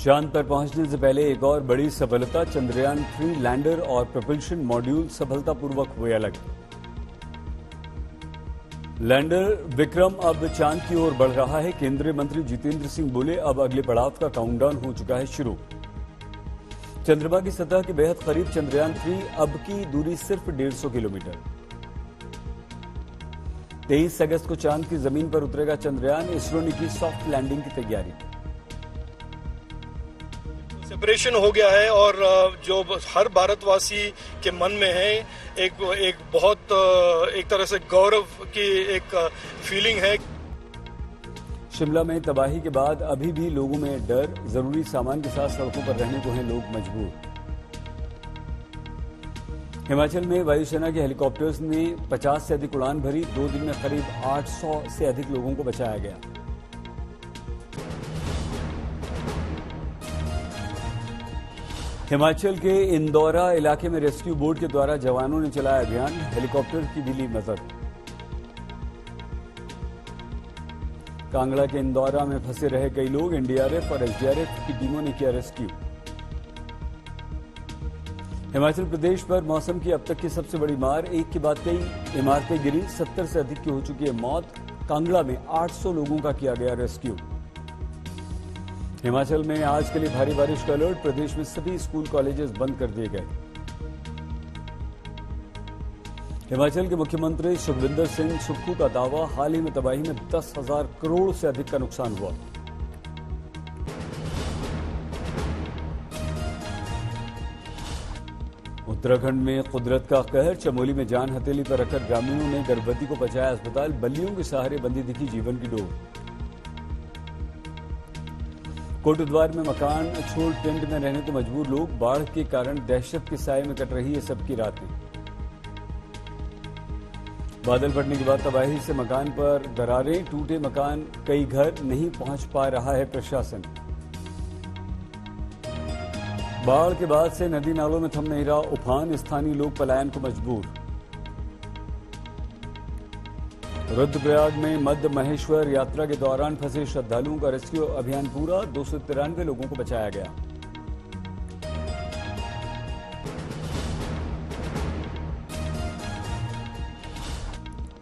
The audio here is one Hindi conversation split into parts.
चांद पर पहुंचने से पहले एक और बड़ी सफलता, चंद्रयान 3 लैंडर और propulsion मॉड्यूल सफलतापूर्वक हुए अलग। लैंडर विक्रम अब चांद की ओर बढ़ रहा है। केंद्रीय मंत्री जितेंद्र सिंह बोले, अब अगले पड़ाव का काउंटडाउन हो चुका है शुरू। चंद्रमा की सतह के बेहद करीब चंद्रयान 3 अब की दूरी सिर्फ 150 किलोमीटर। 23 अगस्त को चांद की जमीन पर उतरेगा चंद्रयान। इसरो ने की सॉफ्ट लैंडिंग की तैयारी। सेपरेशन हो गया है और जो हर भारतवासी के मन में है एक बहुत एक तरह से गौरव की एक फीलिंग है। शिमला में तबाही के बाद अभी भी लोगों में डर, जरूरी सामान के साथ सड़कों पर रहने को हैं लोग मजबूर। हिमाचल में वायुसेना के हेलीकॉप्टर्स ने 50 से अधिक उड़ान भरी। 2 दिन में करीब 800 से अधिक लोगों को बचाया गया। हिमाचल के इंदौरा इलाके में रेस्क्यू बोट के द्वारा जवानों ने चलाया अभियान। हेलीकॉप्टर की भी ली मदद। कांगड़ा के इंदौरा में फंसे रहे कई लोग। एनडीआरएफ और एसडीआरएफ की टीमों ने किया रेस्क्यू। हिमाचल प्रदेश पर मौसम की अब तक की सबसे बड़ी मार, एक के बाद कई इमारतें गिरी। 70 से अधिक की हो चुकी है मौत। कांगड़ा में 800 लोगों का किया गया रेस्क्यू। हिमाचल में आज के लिए भारी बारिश का अलर्ट। प्रदेश में सभी स्कूल कॉलेजेस बंद कर दिए गए। हिमाचल के मुख्यमंत्री सुखविंदर सिंह सुक्खू का दावा, हाल ही में तबाही में 10,000 करोड़ से अधिक का नुकसान हुआ। उत्तराखंड में कुदरत का कहर। चमोली में जान हथेली पर रखकर ग्रामीणों ने गर्भवती को पहुंचाया अस्पताल। बल्लियों के सहारे बंधी दिखी जीवन की डोर। कोटद्वार में मकान छोड़ टेंट में रहने को मजबूर लोग। बाढ़ के कारण दहशत के साए में कट रही है सबकी रातें। बादल फटने के बाद तबाही से मकान पर दरारें। टूटे मकान, कई घर, नहीं पहुंच पा रहा है प्रशासन। बाढ़ के बाद से नदी नालों में थम नहीं रहा उफान। स्थानीय लोग पलायन को मजबूर। रुद्रप्रयाग में मध्य महेश्वर यात्रा के दौरान फंसे श्रद्धालुओं का रेस्क्यू अभियान पूरा। 293 लोगों को बचाया गया।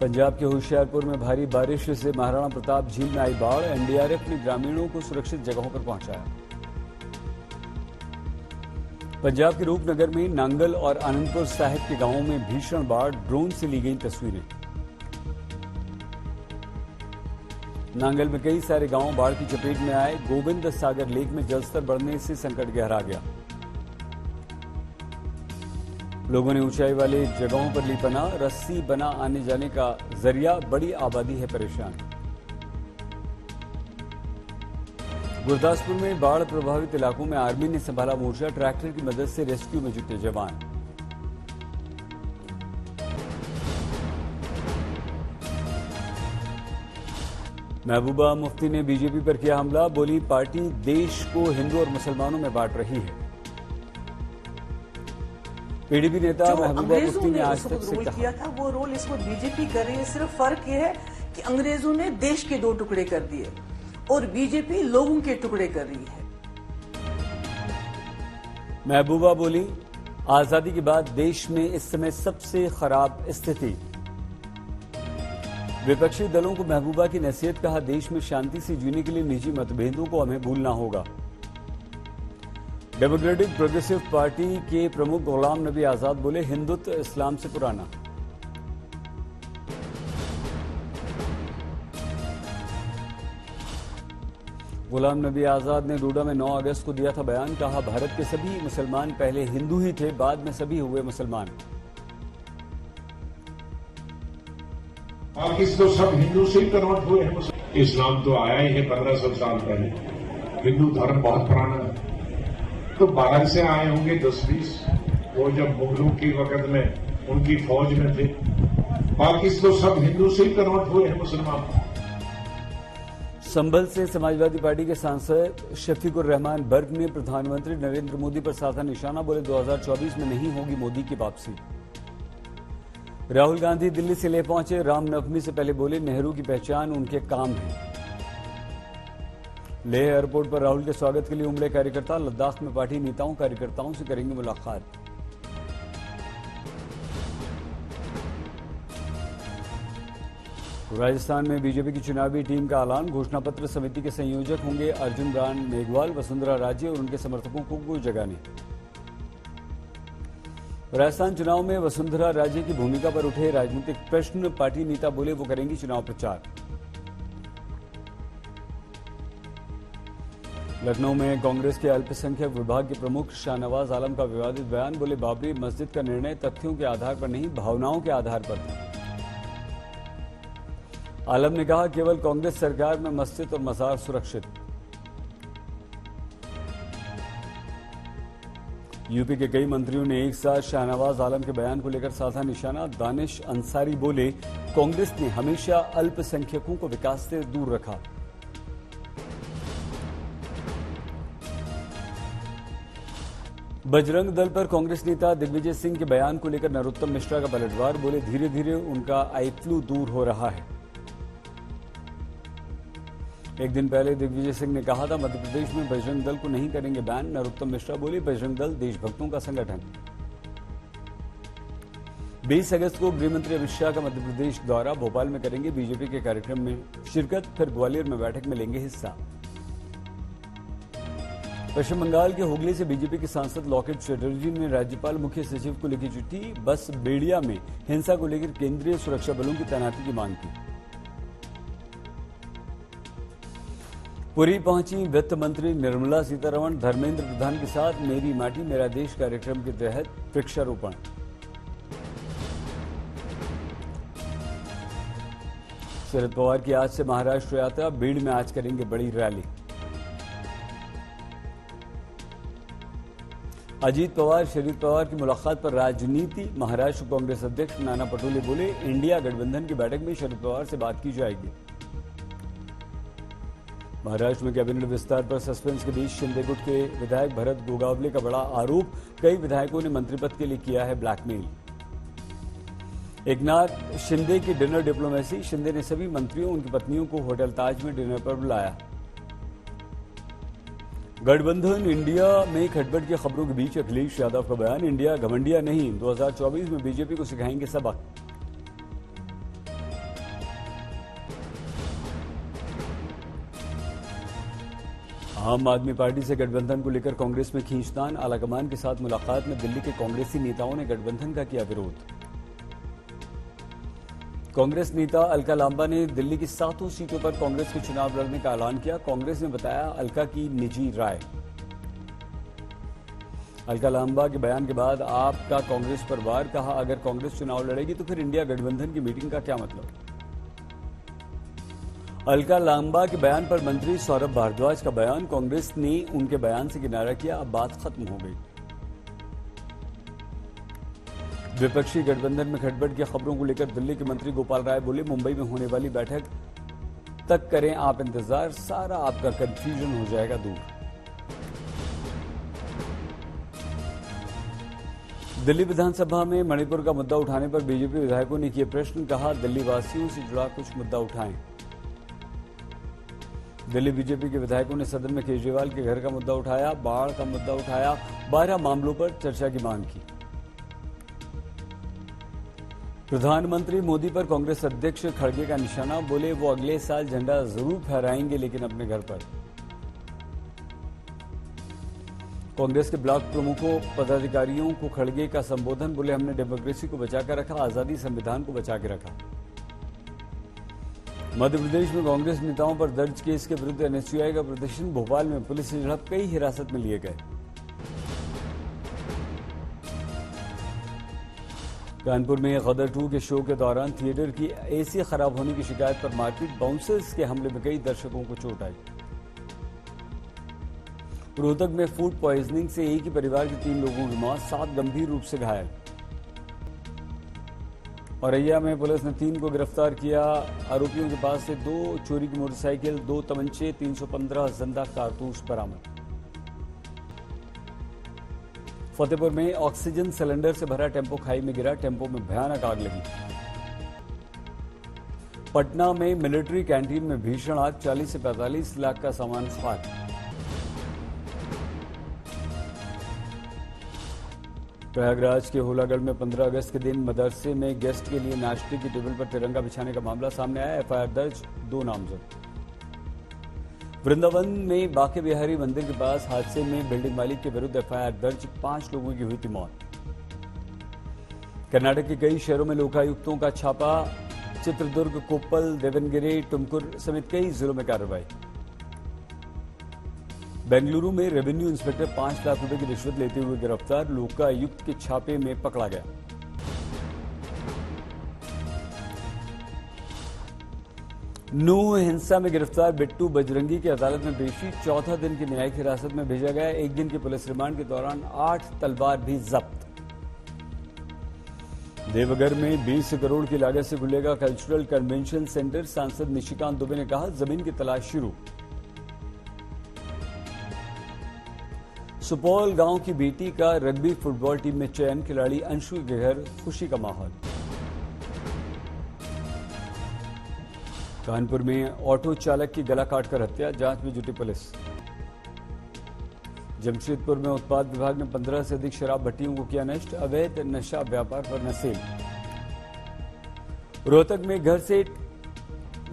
पंजाब के होशियारपुर में भारी बारिश से महाराणा प्रताप झील में आई बाढ़। एनडीआरएफ ने ग्रामीणों को सुरक्षित जगहों पर पहुंचाया। पंजाब के रूपनगर में नांगल और आनंदपुर साहिब के गांवों में भीषण बाढ़। ड्रोन से ली गई तस्वीरें। नांगल में कई सारे गांव बाढ़ की चपेट में आए। गोविंद सागर लेक में जलस्तर बढ़ने से संकट गहरा गया। लोगों ने ऊंचाई वाले जगहों पर ली पनाह। रस्सी बना आने जाने का जरिया। बड़ी आबादी है परेशान। गुरदासपुर में बाढ़ प्रभावित इलाकों में आर्मी ने संभाला मोर्चा। ट्रैक्टर की मदद से रेस्क्यू में जुटे जवान। महबूबा मुफ्ती ने बीजेपी पर किया हमला। बोली, पार्टी देश को हिंदू और मुसलमानों में बांट रही है। पीडीपी नेता महबूबा मुफ्ती ने आज तक से किया था, वो रोल इसमें बीजेपी कर रही है। सिर्फ फर्क ये है कि अंग्रेजों ने देश के 2 टुकड़े कर दिए और बीजेपी लोगों के टुकड़े कर रही है। महबूबा बोली, आजादी के बाद देश में इस समय सबसे खराब स्थिति। विपक्षी दलों को महबूबा की नसीहत। कहा, देश में शांति से जीने के लिए निजी मतभेदों को हमें भूलना होगा। डेमोक्रेटिक प्रोग्रेसिव पार्टी के प्रमुख गुलाम नबी आजाद बोले, हिंदुत्व इस्लाम से पुराना। गुलाम नबी आजाद ने डोडा में 9 अगस्त को दिया था बयान। कहा, भारत के सभी मुसलमान पहले हिंदू ही थे, बाद में सभी हुए मुसलमान। बाकी तो सब हिंदू से ही कन्वर्ट हुए हैं। इस्लाम तो आया ही है 1500 साल पहले। हिंदू धर्म बहुत पुराना है। तो बाहर से आए होंगे 10-20, वो जब मुगलों के वक्त में उनकी फौज में थे। बाकी तो सब हिंदू से ही कन्वर्ट हुए हैं मुसलमान। संभल से समाजवादी पार्टी के सांसद शफीकुर रहमान बर्ग ने प्रधानमंत्री नरेंद्र मोदी पर साधा निशाना। बोले, 2024 में नहीं होगी मोदी की वापसी। राहुल गांधी दिल्ली से ले पहुंचे। रामनवमी से पहले बोले, नेहरू की पहचान उनके काम है। लेह एयरपोर्ट पर राहुल के स्वागत के लिए उमड़े कार्यकर्ता। लद्दाख में पार्टी नेताओं कार्यकर्ताओं से करेंगे मुलाकात। राजस्थान में बीजेपी की चुनावी टीम का ऐलान। घोषणा पत्र समिति के संयोजक होंगे अर्जुन राम मेघवाल। वसुंधरा राजे और उनके समर्थकों को कोई जगह नहीं। राजस्थान चुनाव में वसुंधरा राजे की भूमिका पर उठे राजनीतिक प्रश्न। पार्टी नेता बोले वो करेंगी चुनाव प्रचार। लखनऊ में कांग्रेस के अल्पसंख्यक विभाग के प्रमुख शाहनवाज आलम का विवादित बयान। बोले बाबरी मस्जिद का निर्णय तथ्यों के आधार पर नहीं, भावनाओं के आधार पर था। आलम ने कहा केवल कांग्रेस सरकार में मस्जिद और मजार सुरक्षित। यूपी के कई मंत्रियों ने एक साथ शाहनवाज आलम के बयान को लेकर साधा निशाना। दानिश अंसारी बोले कांग्रेस ने हमेशा अल्पसंख्यकों को विकास से दूर रखा। बजरंग दल पर कांग्रेस नेता दिग्विजय सिंह के बयान को लेकर नरोत्तम मिश्रा का पलटवार। बोले धीरे धीरे उनका आई फ्लू दूर हो रहा है। एक दिन पहले दिग्विजय सिंह ने कहा था मध्य प्रदेश में बजरंग दल को नहीं करेंगे बैन। नरोत्तम मिश्रा बोले बजरंग दल देशभक्तों का संगठन। 20 अगस्त को गृहमंत्री अमित शाह का मध्य प्रदेश दौरा। भोपाल में करेंगे बीजेपी के कार्यक्रम में शिरकत। फिर ग्वालियर में बैठक में लेंगे हिस्सा। पश्चिम बंगाल के हुगली से बीजेपी के सांसद लॉकेट चटर्जी ने राज्यपाल मुख्य सचिव को लिखी चिट्ठी। बस बेड़िया में हिंसा को लेकर केंद्रीय सुरक्षा बलों की तैनाती की मांग की। पुरी पहुंची वित्त मंत्री निर्मला सीतारमण। धर्मेंद्र प्रधान के साथ मेरी माटी मेरा देश कार्यक्रम के तहत वृक्षारोपण। शरद पवार की आज से महाराष्ट्र यात्रा। बीड़ में आज करेंगे बड़ी रैली। अजीत पवार शरद पवार की मुलाकात पर राजनीति। महाराष्ट्र कांग्रेस अध्यक्ष नाना पटोले बोले इंडिया गठबंधन की बैठक में शरद पवार से बात की जाएगी। महाराष्ट्र में कैबिनेट विस्तार पर सस्पेंस के बीच शिंदे गुट के विधायक भरत गोगावले का बड़ा आरोप। कई विधायकों ने मंत्री पद के लिए किया है ब्लैकमेल। एकनाथ शिंदे की डिनर डिप्लोमेसी। शिंदे ने सभी मंत्रियों उनकी पत्नियों को होटल ताज में डिनर पर बुलाया। गठबंधन इंडिया में खटपट की खबरों के बीच अखिलेश यादव का बयान। इंडिया घमंडिया नहीं, 2024 में बीजेपी को सिखाएंगे सबक। आम आदमी पार्टी से गठबंधन को लेकर कांग्रेस में खींचतान। आलाकमान के साथ मुलाकात में दिल्ली के कांग्रेसी नेताओं ने गठबंधन का किया विरोध। कांग्रेस नेता अलका लांबा ने दिल्ली की 7 सीटों पर कांग्रेस के चुनाव लड़ने का ऐलान किया। कांग्रेस ने बताया अलका की निजी राय। अलका लांबा के बयान के बाद आपका कांग्रेस पर वार। कहा अगर कांग्रेस चुनाव लड़ेगी तो फिर इंडिया गठबंधन की मीटिंग का क्या मतलब। अलका लांबा के बयान पर मंत्री सौरभ भारद्वाज का बयान। कांग्रेस ने उनके बयान से किनारा किया, अब बात खत्म हो गई। विपक्षी गठबंधन में खटपट की खबरों को लेकर दिल्ली के मंत्री गोपाल राय बोले मुंबई में होने वाली बैठक तक करें आप इंतजार, सारा आपका कंफ्यूजन हो जाएगा दूर। दिल्ली विधानसभा में मणिपुर का मुद्दा उठाने पर बीजेपी विधायकों ने किए प्रश्न। कहा दिल्ली वासियों से जुड़ा कुछ मुद्दा उठाएं। दिल्ली बीजेपी के विधायकों ने सदन में केजरीवाल के घर का मुद्दा उठाया, बाढ़ का मुद्दा उठाया। 12 मामलों पर चर्चा की मांग की। प्रधानमंत्री मोदी पर कांग्रेस अध्यक्ष खड़गे का निशाना। बोले वो अगले साल झंडा जरूर फहराएंगे लेकिन अपने घर पर। कांग्रेस के ब्लॉक प्रमुखों पदाधिकारियों को खड़गे का संबोधन। बोले हमने डेमोक्रेसी को बचाकर रखा, आजादी संविधान को बचा के रखा। मध्य प्रदेश में कांग्रेस नेताओं पर दर्ज केस के विरुद्ध एनएसयूआई का प्रदर्शन। भोपाल में पुलिस से झड़प, कई हिरासत में लिए गए। कानपुर में गदर 2 के शो के दौरान थिएटर की एसी खराब होने की शिकायत पर मारपीट। बाउंसर्स के हमले में कई दर्शकों को चोट आई। रोहतक में फूड पॉइजनिंग से एक ही परिवार के 3 लोगों की मौत, 7 गंभीर रूप से घायल। औरैया में पुलिस ने 3 को गिरफ्तार किया। आरोपियों के पास से 2 चोरी की मोटरसाइकिल, 2 तमंचे, 315 जिंदा कारतूस बरामद। फतेहपुर में ऑक्सीजन सिलेंडर से भरा टेम्पो खाई में गिरा, टेम्पो में भयानक आग लगी। पटना में मिलिट्री कैंटीन में भीषण आग, 40 से 45 लाख का सामान खाक। प्रयागराज के होलागढ़ में 15 अगस्त के दिन मदरसे में गेस्ट के लिए नाश्ते की टेबल पर तिरंगा बिछाने का मामला सामने आया। एफआईआर दर्ज, 2 नामजद। वृंदावन में बांके बिहारी मंदिर के पास हादसे में बिल्डिंग मालिक के विरुद्ध एफआईआर दर्ज, 5 लोगों की हुई थी मौत। कर्नाटक के कई शहरों में लोकायुक्तों का छापा, चित्रदुर्ग, कोप्पल, देवनगिरी, टुमकुर समेत कई जिलों में कार्रवाई। बेंगलुरु में रेवेन्यू इंस्पेक्टर 5 लाख रुपए की रिश्वत लेते हुए गिरफ्तार, लोकायुक्त के छापे में पकड़ा गया। नूह हिंसा में गिरफ्तार बिट्टू बजरंगी की अदालत में पेशी, 14 दिन की न्यायिक हिरासत में भेजा गया। 1 दिन के पुलिस रिमांड के दौरान 8 तलवार भी जब्त। देवघर में 20 करोड़ की लागत से खुलेगा कल्चरल कन्वेंशन सेंटर, सांसद निशिकांत दुबे ने कहा, जमीन की तलाश शुरू। सुपौल गांव की बेटी का रग्बी फुटबॉल टीम में चयन, खिलाड़ी अंशु के घर खुशी का माहौल। कानपुर में ऑटो चालक की गला काटकर हत्या, जांच में जुटी पुलिस। जमशेदपुर में उत्पाद विभाग ने 15 से अधिक शराब भट्टियों को किया नष्ट, अवैध नशा व्यापार पर नसेल। रोहतक में घर से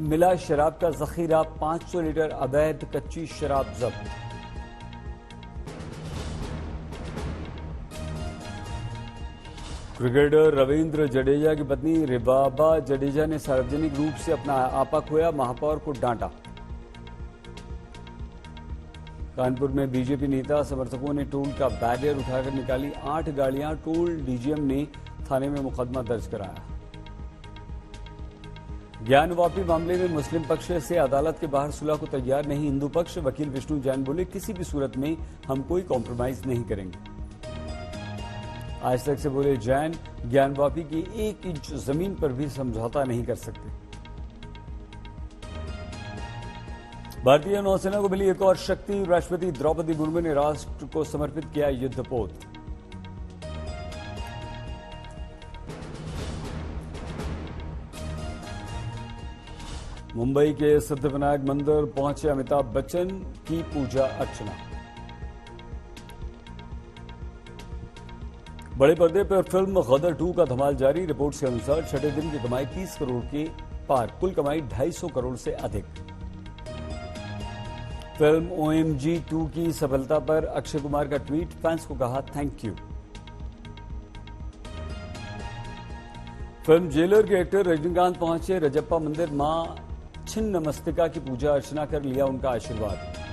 मिला शराब का जखीरा, 500 लीटर अवैध कच्ची शराब जब्त। क्रिकेटर रविंद्र जडेजा की पत्नी रिबाबा जडेजा ने सार्वजनिक रूप से अपना आपा खोया, महापौर को डांटा। कानपुर में बीजेपी नेता समर्थकों ने टोल का बैरियर उठाकर निकाली 8 गाड़ियां, टोल डीजीएम ने थाने में मुकदमा दर्ज कराया। ज्ञानवापी मामले में मुस्लिम पक्ष से अदालत के बाहर सुलह को तैयार नहीं हिंदू पक्ष, वकील विष्णु जैन बोले, किसी भी सूरत में हम कोई कॉम्प्रोमाइज नहीं करेंगे। आज तक से बोले जैन, ज्ञानवापी की 1 इंच जमीन पर भी समझौता नहीं कर सकते। भारतीय नौसेना को मिली एक और शक्ति, राष्ट्रपति द्रौपदी मुर्मू ने राष्ट्र को समर्पित किया युद्धपोत। मुंबई के सिद्धिविनायक मंदिर पहुंचे अमिताभ बच्चन की पूजा अर्चना। बड़े पर्दे पर फिल्म गदर 2 का धमाल जारी, रिपोर्ट्स के अनुसार छठे दिन की कमाई 30 करोड़ के पार, कुल कमाई 250 करोड़ से अधिक। फिल्म OMG 2 की सफलता पर अक्षय कुमार का ट्वीट, फैंस को कहा थैंक यू। फिल्म जेलर के एक्टर रजनीकांत पहुंचे रजप्पा मंदिर, मां छिन्नमस्तिका की पूजा अर्चना कर लिया उनका आशीर्वाद।